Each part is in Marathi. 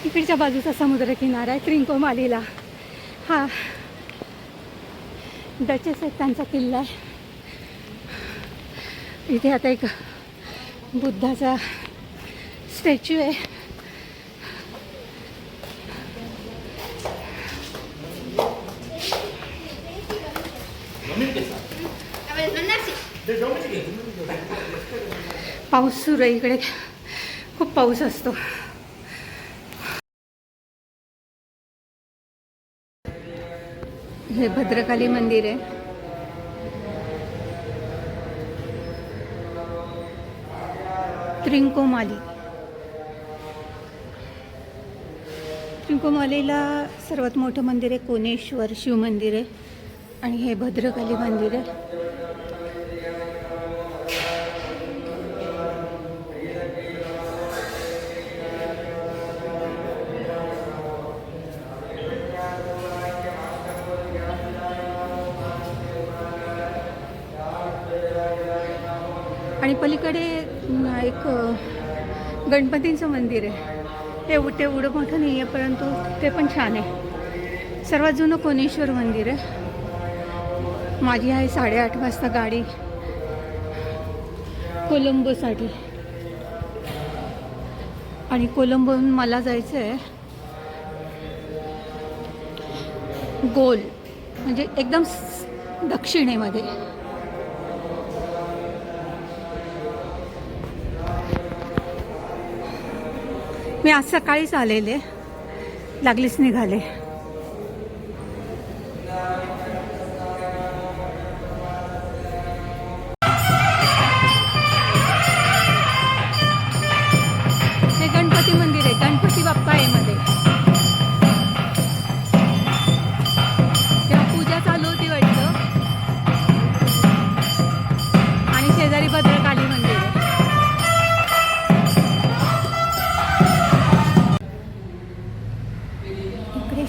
इकडच्या बाजूचा समुद्रकिनारा आहे त्रिंकोमालीला. हा डचेस आहेत त्यांचा किल्ला आहे. इथे आता एक बुद्धाचा स्टॅच्यू आहे. पाऊस सुरू आहे इकडे, खूप पाऊस असतो. हे भद्रकाली मंदिर आहे. त्रिंकोमाली. त्रिंकोमालीला सर्वात मोठं मंदिर आहे कोनेश्वर शिव मंदिर आहे आणि हे भद्रकाली मंदिर आहे. आणि पलीकडे एक गणपतींचं मंदिर आहे. ते एवढं मोठं नाही आहे परंतु ते पण छान आहे. सर्वात जुनं कोनेश्वर मंदिर आहे. माझी आहे 8:30 वाजता गाडी कोलंबोसाठी आणि कोलंबोहून मला जायचं आहे गोल, म्हणजे एकदम दक्षिणेमध्ये. मी आज सकाळीच आलेले, लागलीच निघाले. हे गणपती मंदिर आहे, गणपती बाप्पा आहे मध्ये. तेव्हा पूजा चालू होती वाटतं. आणि शेजारी भद्रकाली मंदिर आहे.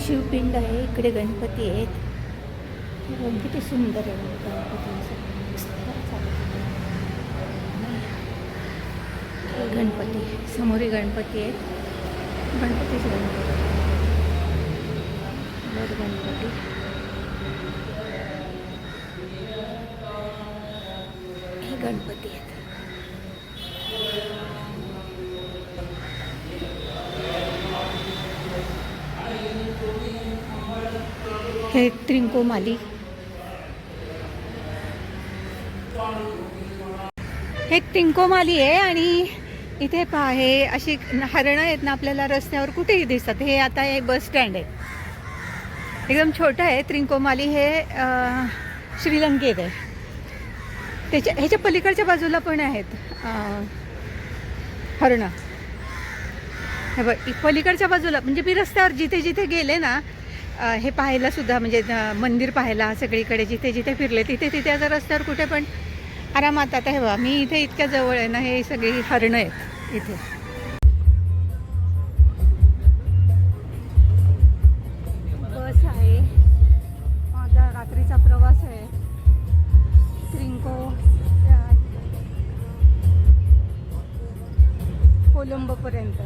शिवपिंड आहे, इकडे गणपती आहेत. किती सुंदर आहे गणपती. समोरही गणपती आहेत. गणपतीच गणपती हे गणपती आहेत. हे त्रिंकोमाली. हे त्रिंकोमाली आहे आणि इथे पहा हे अशी हरणं आहेत ना आपल्याला रस्त्यावर कुठेही दिसतात. हे आता हे बस स्टँड आहे, एकदम छोटं आहे. त्रिंकोमाली हे श्रीलंकेत आहे. ह्याच्या पलीकडच्या बाजूला पण आहेत हरणं. हे बघ पलीकडच्या बाजूला, म्हणजे मी रस्त्यावर जिथे जिथे गेले ना हे पाहायला सुद्धा, म्हणजे मंदिर पाहायला सगळीकडे जिथे जिथे फिरले तिथे तिथे आता रस्त्यावर कुठे पण आरामात. आता हे बघा मी इथे इतक्या जवळ आहे ना, हे सगळी हरणं आहेत इथे. बस आहे, माझा रात्रीचा प्रवास आहे कोलंबोपर्यंत.